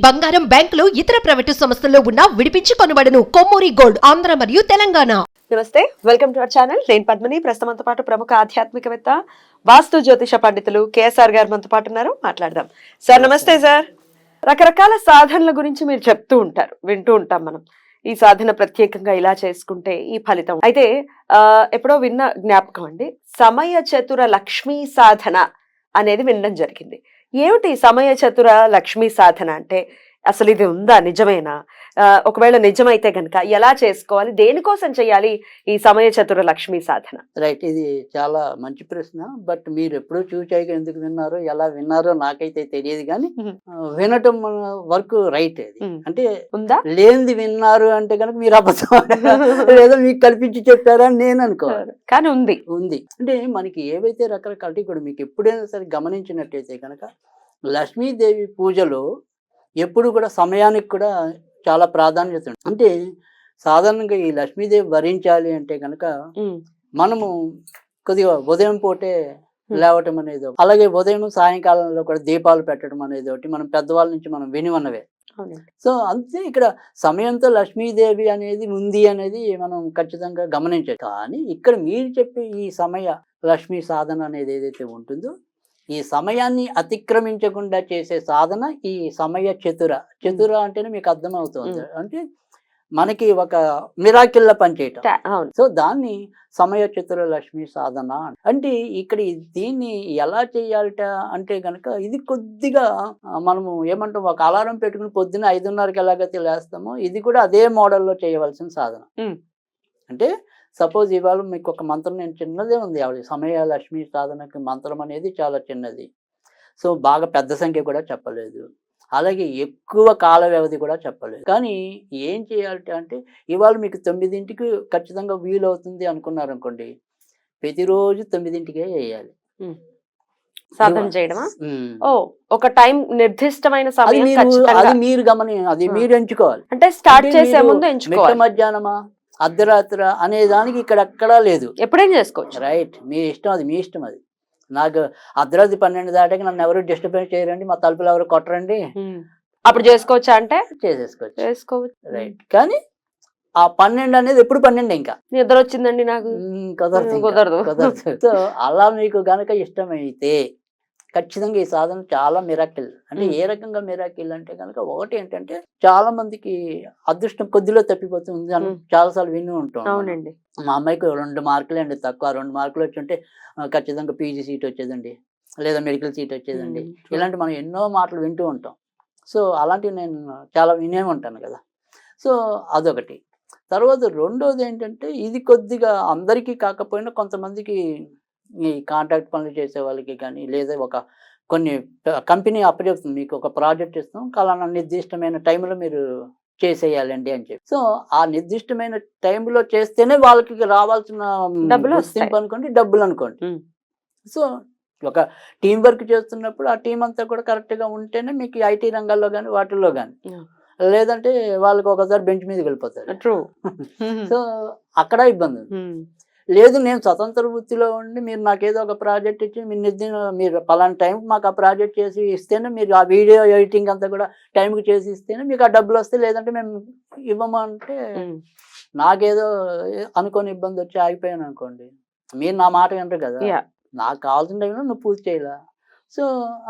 బంగారం, బ్యాంకులు, ఇతర ప్రైవేటు సంస్థల్లో ఉన్న విడిపించి కొనబడును. కొమ్మూరి గోల్డ్, ఆంధ్ర మరియు తెలంగాణ. నమస్తే, వెల్కమ్ టు అవర్ ఛానల్. నేను పద్మిని. ప్రస్తుతంతో పాటు ప్రముఖ ఆధ్యాత్మికవేత్త, వాస్తు జ్యోతిష పండితులు కేఎస్ఆర్ గారు మనతో పాటు ఉన్నారు. మాట్లాడదాం. సార్ నమస్తే. సార్, రకరకాల సాధనల గురించి మీరు చెప్తూ ఉంటారు, వింటూ ఉంటాం మనం. ఈ సాధన ప్రత్యేకంగా ఇలా చేసుకుంటే ఈ ఫలితం. అయితే ఎప్పుడో విన్న జ్ఞాపకం అండి, సమయ చతుర లక్ష్మీ సాధన అనేది వినడం జరిగింది. ఏమిటి సమయ చతుర లక్ష్మీ సాధన అంటే? అసలు ఇది ఉందా, నిజమేనా? ఒకవేళ నిజమైతే గనక ఎలా చేసుకోవాలి, దేనికోసం చేయాలి ఈ సమయ చతుర లక్ష్మీ సాధన? రైట్, ఇది చాలా మంచి ప్రశ్న. బట్ మీరు ఎప్పుడూ చూచాయిగా ఎందుకు విన్నారో, ఎలా విన్నారో నాకైతే తెలియదు. కానీ వినటం వరకు రైట్. అది అంటే ఉందా, లేనిది విన్నారు అంటే కనుక మీరు అబద్ధం లేదా మీకు కల్పించి చెప్పారా అని నేను అనుకోవాలి. కానీ ఉంది ఉంది అంటే మనకి ఏవైతే రకరకాల ఇప్పుడు మీకు ఎప్పుడైనా సరే గమనించినట్టయితే కనుక లక్ష్మీదేవి పూజలో ఎప్పుడు కూడా సమయానికి కూడా చాలా ప్రాధాన్యత ఉంది. అంటే సాధారణంగా ఈ లక్ష్మీదేవి భరించాలి అంటే కనుక మనము కొద్దిగా ఉదయం పూటే లేవటం అనేది, అలాగే ఉదయం సాయంకాలంలో కూడా దీపాలు పెట్టడం అనేది ఒకటి మనం పెద్దవాళ్ళ నుంచి మనం వినివన్నవే. సో అంతే, ఇక్కడ సమయంతో లక్ష్మీదేవి అనేది ఉంది అనేది మనం ఖచ్చితంగా గమనించాలి. కానీ ఇక్కడ మీరు చెప్పే ఈ సమయ లక్ష్మీ సాధన అనేది ఏదైతే ఉంటుందో, ఈ సమయాన్ని అతిక్రమించకుండా చేసే సాధన ఈ సమయ చతుర. చతుర అంటేనే మీకు అర్థమవుతుంది, అంటే మనకి ఒక మిరాకిల్ల పనిచేయటం. సో దాన్ని సమయ చతుర లక్ష్మీ సాధన అంటే. ఇక్కడ దీన్ని ఎలా చేయాలట అంటే గనక, ఇది కొద్దిగా మనము ఏమంటాం, ఒక అలారం పెట్టుకుని పొద్దున్న 5:30కి ఎలాగైతే లేస్తామో, ఇది కూడా అదే మోడల్లో చేయవలసిన సాధన. అంటే సపోజ్ ఇవాళ మీకు ఒక మంత్రం, నేను చిన్నదే ఉంది ఆవిడ సమయ లక్ష్మీ సాధనకి మంత్రం అనేది చాలా చిన్నది. సో బాగా పెద్ద సంఖ్య కూడా చెప్పలేదు, అలాగే ఎక్కువ కాల వ్యవధి కూడా చెప్పలేదు. కానీ ఏం చేయాలంటే అంటే ఇవాళ మీకు 9ంటికి ఖచ్చితంగా వీలు అవుతుంది అనుకున్నారనుకోండి, ప్రతిరోజు 9ంటికే చేయాలి సాధన చేయడమా? ఒక టైం నిర్దిష్టమైన సమయం అది మీరు ఎంచుకోవాలి. అంటే స్టార్ట్ చేసే ముందు ఎంచుకోవాలి. మధ్యాహ్నమా అర్ధరాత్ర అనే దానికి ఇక్కడ ఎక్కడా లేదు, ఎప్పుడైనా చేసుకోవచ్చు. రైట్, మీ ఇష్టం, అది మీ ఇష్టం. అది నాకు అర్ధరాత్రి 12 దాటాక నన్ను ఎవరు డిస్టర్బెన్స్ చేయరండి, మా తలుపులు ఎవరు కొట్టరండి, అప్పుడు చేసుకోవచ్చా అంటే చేసుకోవచ్చు. రైట్, కానీ ఆ 12 అనేది ఎప్పుడు 12 ఇంకా నిద్ర వచ్చిందండి నాకు కుదరదు. సో అలా మీకు గనక ఇష్టమైతే ఖచ్చితంగా ఈ సాధన చాలా మిరాకిల్. అంటే ఏ రకంగా మిరాకిల్ అంటే కనుక, ఒకటి ఏంటంటే చాలా మందికి అదృష్టం కొద్దిలో తప్పిపోతుంది అని చాలాసార్లు విని ఉంటాం. అవునండి, మా అమ్మాయికి 2 మార్కులే అండి తక్కువ, 2 మార్కులు వచ్చి ఉంటే ఖచ్చితంగా పీజీ సీట్ వచ్చేదండి, లేదా మెడికల్ సీట్ వచ్చేదండి. ఇలాంటి మనం ఎన్నో మాటలు వింటూ ఉంటాం. సో అలాంటివి నేను చాలా వినే ఉంటాను కదా. సో అదొకటి. తర్వాత రెండోది ఏంటంటే, ఇది కొద్దిగా అందరికీ కాకపోయినా కొంతమందికి, ఈ కాంట్రాక్ట్ పనులు చేసే వాళ్ళకి కానీ, లేదా కొన్ని కంపెనీ అప్పచెప్తుంది, మీకు ఒక ప్రాజెక్ట్ ఇస్తాం, అలానా నిర్దిష్టమైన టైంలో మీరు చేసేయాలండి అని చెప్పి. సో ఆ నిర్దిష్టమైన టైంలో చేస్తేనే వాళ్ళకి రావాల్సిన డబ్బులు అనుకోండి, డబ్బులు అనుకోండి. సో ఒక టీం వర్క్ చేస్తున్నప్పుడు ఆ టీం అంతా కూడా కరెక్ట్గా ఉంటేనే మీకు ఐటీ రంగాల్లో కానీ వాటిల్లో కానీ, లేదంటే వాళ్ళకి ఒకసారి బెంచ్ మీదకి వెళ్ళిపోతారు. సో అక్కడ ఇబ్బంది. లేదు, నేను స్వతంత్ర వృత్తిలో ఉండి మీరు నాకు ఏదో ఒక ప్రాజెక్ట్ ఇచ్చి మీరు పలానా టైంకి మాకు ఆ ప్రాజెక్ట్ చేసి ఇస్తేనే, మీరు ఆ వీడియో ఎడిటింగ్ అంతా కూడా టైంకి చేసి ఇస్తేనే మీకు ఆ డబ్బులు వస్తాయి, లేదంటే మేము ఇవ్వమంటే నాకేదో అనుకోని ఇబ్బంది వచ్చి ఆగిపోయాను అనుకోండి, మీరు నా మాట వింటారు కదా, నాకు కావాల్సిన టైంలో నువ్వు పూర్తి చేయాల. సో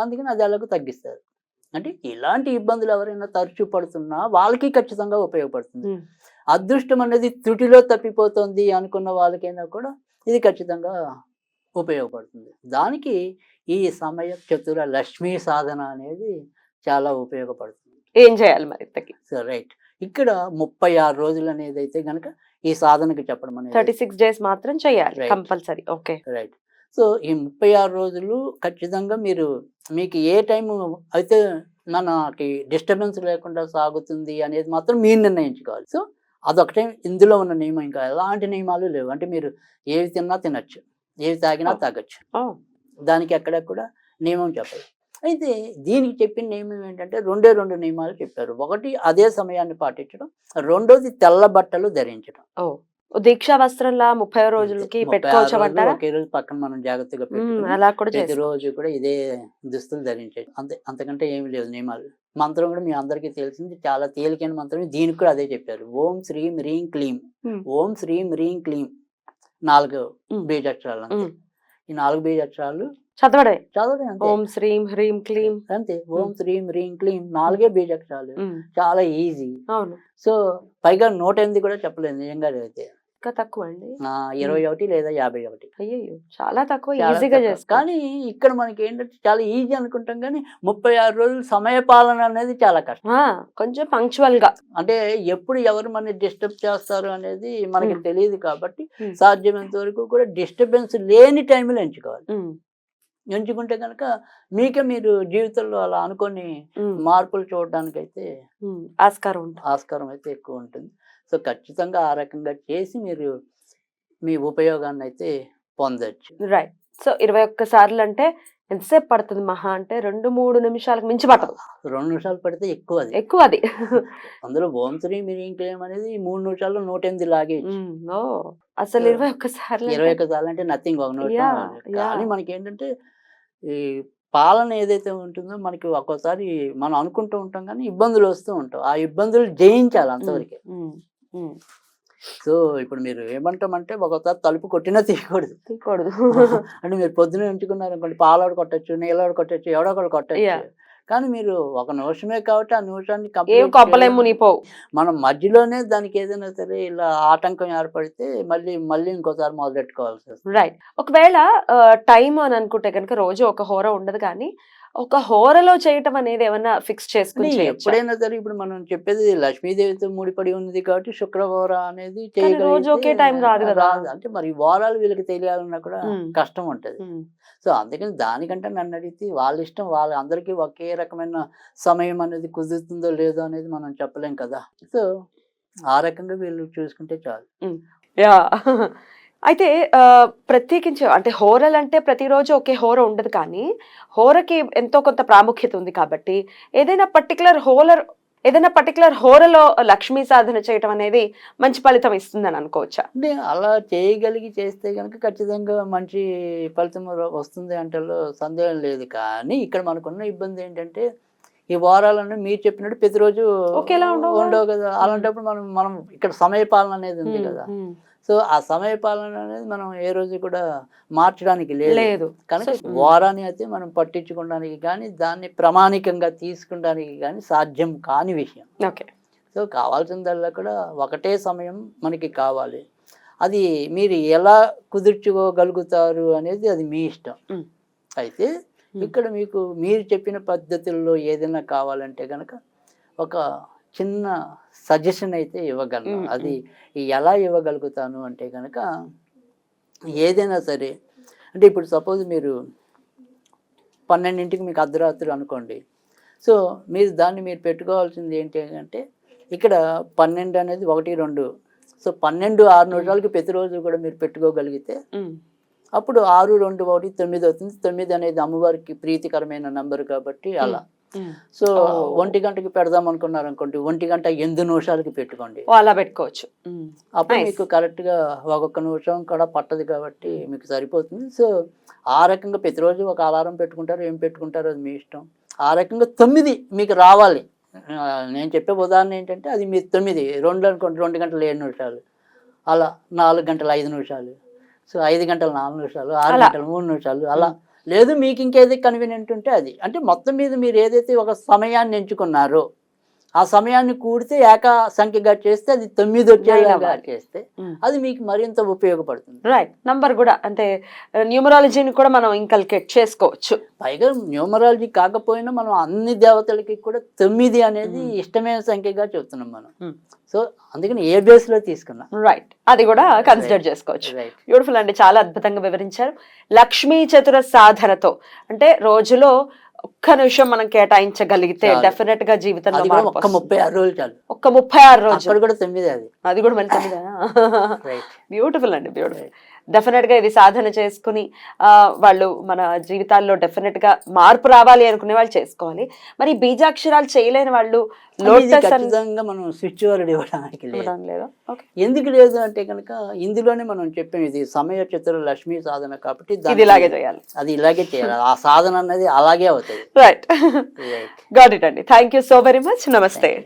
అందుకని అది ఎలాగో తగ్గిస్తారు. అంటే ఇలాంటి ఇబ్బందులు ఎవరైనా తరచూ పడుతున్నా వాళ్ళకి ఖచ్చితంగా ఉపయోగపడుతుంది. అదృష్టం అనేది త్రుటిలో తప్పిపోతుంది అనుకున్న వాళ్ళకైనా కూడా ఇది ఖచ్చితంగా ఉపయోగపడుతుంది. దానికి ఈ సమయ చతుర లక్ష్మీ సాధన అనేది చాలా ఉపయోగపడుతుంది. ఏం చేయాలి మరి? సో రైట్, ఇక్కడ 36 రోజులు అనేది అయితే కనుక ఈ సాధనకి చెప్పడం అనేది 36 days మాత్రం చేయాలి కంపల్సరీ. Okay, right. సో ఈ 36 రోజులు ఖచ్చితంగా మీకు ఏ టైం అయితే మనకి డిస్టర్బెన్స్ లేకుండా సాగుతుంది అనేది మాత్రం మీరు నిర్ణయించుకోవాలి. సో అదొకటే ఇందులో ఉన్న నియమం, ఇంకా ఎలాంటి నియమాలు లేవు. అంటే మీరు ఏవి తిన్నా తినచ్చు, ఏవి తాగినా తాగొచ్చు, దానికి ఎక్కడ కూడా నియమం చెప్పదు. అయితే దీనికి చెప్పిన నియమం ఏంటంటే 2 నియమాలు చెప్పారు. ఒకటి అదే సమయాన్ని పాటించడం, రెండోది తెల్ల బట్టలు ధరించడం. దీక్షా వస్త్రంలా 30 రోజులకి 36 పెట్టుకోవచ్చు రోజులు అంటారా? ఒకే రోజు పక్కన మనం జాగ్రత్తగా పెట్టుకుని అలా కూడా ప్రతి చేసుకో. రోజు కూడా ఇదే దుస్తులు ధరించేది. అంతకంటే ఏమి లేదు నియమాలు. మంత్రం కూడా మీ అందరికీ తెలిసింది, చాలా తేలికైన మంత్రం. దీనికి కూడా అదే చెప్పారు. ఓం శ్రీం హ్రీం క్లీం, ఉమ్, ఓం శ్రీం హ్రీం క్లీం, 4 ఉమ్, బీజాక్షరాలు అంతే. ఉమ్. ఈ 4 బీజాక్షరాలు చదవడే. చదవడం అంతే. ఓం శ్రీం హ్రీం క్లీం. అంతే. ఓం శ్రీం హ్రీం క్లీం 4 బీజాక్షరాలు. ఉమ్, చాలా ఈజీ. అవును. సో పైగా 108 కూడా చెప్పలేదు నిజంగా అయితే. ఇంకా తక్కువ అండి. 21 లేదా 51. అయ్యో చాలా తక్కువ, చాలా ఈజీగా తక్కువ. చేసుకో. కానీ ఇక్కడ మనకి ఏంటంటే చాలా ఈజీ అనుకుంటాం, కానీ 36 రోజులు సమయ పాలన అనేది చాలా కష్టం. కొంచెం పంక్చువల్ గా. అంటే ఎప్పుడు ఎవరు మనని డిస్టర్బ్ చేస్తారు అనేది మనకి ఉమ్. తెలియదు కాబట్టి ఉమ్. సాధ్యమైనంత వరకు కూడా డిస్టర్బెన్స్ లేని టైంలో ఎంచుకోవాలి. ఉమ్, ఎంచుకుంటే కనుక మీకే మీరు జీవితంలో అలా అనుకొని ఉమ్, మార్పులు చూడడానికి అయితే ఉమ్, ఆస్కారం ఉంటుంది. ఆస్కారం అయితే ఎక్కువ ఉంటుంది. సో ఖచ్చితంగా ఆ రకంగా చేసి మీరు మీ ఉపయోగాన్ని అయితే పొందొచ్చు. రైట్. సో 21 సార్లు అంటే ఎంతసేపు పడుతుంది? మహా అంటే 2-3 నిమిషాలకు మించి పట్టదు. 2 నిమిషాలు పడితే ఎక్కువ అది. ఎక్కువ అది. అందులో ఓం శ్రీ మీరేం క్లెయిమ్ అనేది 3 నిమిషాల్లో 108 లాగేయచ్చు. ఓ అసలు 21 సార్లు 21 సార్లు అంటే నథింగ్, 1 నిమిషం. Yeah, కానీ yeah. మనకి ఏంటంటే ఈ పాలన ఏదైతే ఉంటుందో మనకి ఒక్కోసారి మనం అనుకుంటూ ఉంటాం కానీ ఇబ్బందులు వస్తూ ఉంటాం. ఆ ఇబ్బందులు జయించాలి అంతవరకే. సో ఇప్పుడు మీరు ఏమంటామంటే ఒకసారి తలుపు కొట్టినా తీయకూడదు. తీయకూడదు. అంటే మీరు పొద్దున ఎంచుకున్నారు అనుకోండి, పాలోడు కొట్టచ్చు, నీళ్ళోడు కొట్టచ్చు, ఎవడో ఒకడు కొట్టచ్చు. Yeah. కానీ మీరు ఒక నిమిషమే కాబట్టి ఆ నిమిషాన్ని ఏం complete కొంపలేం చేయాలి. మునిపోవు. మనం మధ్యలోనే దానికి ఏదైనా సరే ఇలా ఆటంకం ఏర్పడితే మళ్ళీ ఇంకోసారి మొదలెట్టుకోవాల్సి వస్తుంది. రైట్. ఒకవేళ టైం అని అనుకుంటే కనుక రోజు ఒక హోర ఉండదు, కానీ ఒక హోరలో చేయటం అనేది ఏమన్నా ఫిక్స్ చేసుకుని అంటే చేయొచ్చా? ఎప్పుడైనా సరే ఇప్పుడు మనం చెప్పేది లక్ష్మీదేవితో ముడిపడి ఉంది కాబట్టి శుక్రవార అనేది కానీ రోజు ఒకే time రాదు కదా. అంటే మరి వారాలు వీళ్ళకి తెలియాలన్నా కూడా ఉమ్. కష్టం ఉంటది. ఉమ్, సో అందుకని దానికంటే నన్ను అడిగితే వాళ్ళ ఇష్టం, వాళ్ళ అందరికీ ఒకే రకమైన సమయం అనేది కుదురుతుందో లేదో అనేది మనం చెప్పలేం కదా. సో ఆ రకంగా వీళ్ళు చూసుకుంటే చాలు. యా. అయితే ప్రత్యేకించి అంటే హోరలు అంటే ప్రతిరోజు ఒకే హోర ఉండదు, కానీ హోరకి ఎంతో కొంత ప్రాముఖ్యత ఉంది కాబట్టి ఏదైనా పర్టికులర్ హోరలో లక్ష్మీ సాధన చేయటం అనేది మంచి ఫలితం ఇస్తుందని అనుకోవచ్చా? అంటే అలా చేయగలిగి చేస్తే కనుక ఖచ్చితంగా మంచి ఫలితం వస్తుంది అంటే సందేహం లేదు. కానీ ఇక్కడ మనకున్న ఇబ్బంది ఏంటంటే ఈ వారాలన్నీ మీరు చెప్పినట్టు ప్రతిరోజు ఒకేలా ఉండవు కదా. అలాంటప్పుడు మనం ఇక్కడ సమయ పాలన అనేది ఉంది కదా. సో ఆ సమయ పాలన అనేది మనం ఏ రోజు కూడా మార్చడానికి లేదు. కనుక వారాన్ని అయితే మనం పట్టించుకోవడానికి కానీ దాన్ని ప్రామాణికంగా తీసుకుంటానికి కానీ సాధ్యం కాని విషయం. ఓకే. సో కావాల్సిందల్లా కూడా ఒకటే సమయం మనకి కావాలి. అది మీరు ఎలా కుదుర్చుకోగలుగుతారు అనేది అది మీ ఇష్టం. అయితే ఇక్కడ మీరు చెప్పిన పద్ధతుల్లో ఏదైనా కావాలంటే కనుక ఒక చిన్న సజెషన్ అయితే ఇవ్వగలను. అది ఎలా ఇవ్వగలుగుతాను అంటే కనుక ఏదైనా సరే, అంటే ఇప్పుడు సపోజ్ మీరు 12ంటికి మీకు అర్ధరాత్రి అనుకోండి. సో మీరు పెట్టుకోవాల్సింది ఏంటి అంటే ఇక్కడ 12 అనేది 1, 2. సో 12 6 నిమిషాలకి ప్రతిరోజు కూడా మీరు పెట్టుకోగలిగితే అప్పుడు 6, 2, 1 9 అవుతుంది. 9 అనేది అమ్మవారికి ప్రీతికరమైన నంబర్ కాబట్టి అలా. సో 1 గంటకి పెడదాం అనుకున్నారు అనుకోండి, 1 గంట 8 నిమిషాలకి పెట్టుకోండి. అలా పెట్టుకోవచ్చు. అప్పుడు మీకు కరెక్ట్ గా 1 నిమిషం కూడా పట్టదు కాబట్టి మీకు సరిపోతుంది. సో ఆ రకంగా ప్రతిరోజు ఒక అలారం పెట్టుకుంటారు, ఏం పెట్టుకుంటారో అది మీ ఇష్టం. ఆ రకంగా 9 మీకు రావాలి. నేను చెప్పే ఉదాహరణ ఏంటంటే అది మీరు 9, 2 అనుకోండి, 2 గంటల 7 నిమిషాలు, అలా 4 గంటల 5 నిమిషాలు, సో 5 గంటల 4 నిమిషాలు, 6 గంటల 3 నిమిషాలు, అలా. లేదు మీకు ఇంకేది కన్వీనియంట్ ఉంటే అది. అంటే మొత్తం మీద మీరు ఏదైతే ఒక సమయాన్ని ఎంచుకున్నారో ఆ సమయాన్ని కూడితే ఏక సంఖ్యగా చేస్తే అది 9 వచ్చేలాగా చేస్తే అది మీకు మరింత ఉపయోగపడుతుంది. రైట్. నంబర్ కూడా అంటే న్యూమరాలజీని కూడా మనం ఇంకల్కేట్ చేసుకోవచ్చు. పైగా న్యూమరాలజీ కాకపోయినా మనం అన్ని దేవతలకి కూడా 9 అనేది ఇష్టమైన సంఖ్యగా చెప్తున్నాం మనం. సో అందుకని ఏ బేస్ లో తీసుకున్నాం. రైట్. అది కూడా కన్సిడర్ చేసుకోవచ్చు. బ్యూటిఫుల్ అండి, చాలా అద్భుతంగా వివరించారు. లక్ష్మీ చతుర సాధనతో అంటే రోజులో ఒక్క నిమిషం మనం కేటాయించగలిగితే డెఫినెట్ గా జీవితంలో 36 రోజులు చాలు. ఒక్క 36 రోజులు కూడా 9 అది కూడా మన 9. బ్యూటిఫుల్ అండి, బ్యూటిఫుల్. డెఫినెట్ గా ఇది సాధన చేసుకుని వాళ్ళు మన జీవితాల్లో డెఫినెట్ గా మార్పు రావాలి అనుకునే వాళ్ళు చేసుకోవాలి. మరి బీజాక్షరాలు చేయలేని వాళ్ళు ఇది లోటస్ ఖచ్చితంగా మనం స్విచ్ వర్డ్ ఇవ్వడానికి లేదు. లేదా? ఓకే, ఎందుకు లేదు అంటే కనుక ఇందులోనే మనం చెప్పాం ఇది సమయ చిత్ర లక్ష్మీ సాధన కాబట్టి ఇది ఇలాగే చేయాలి. అది ఇలాగే చేయాలి. ఆ సాధన అనేది అలాగే అవుతుంది. రైట్, గాట్ ఇట్ అండి. Thank you so very much. నమస్తే.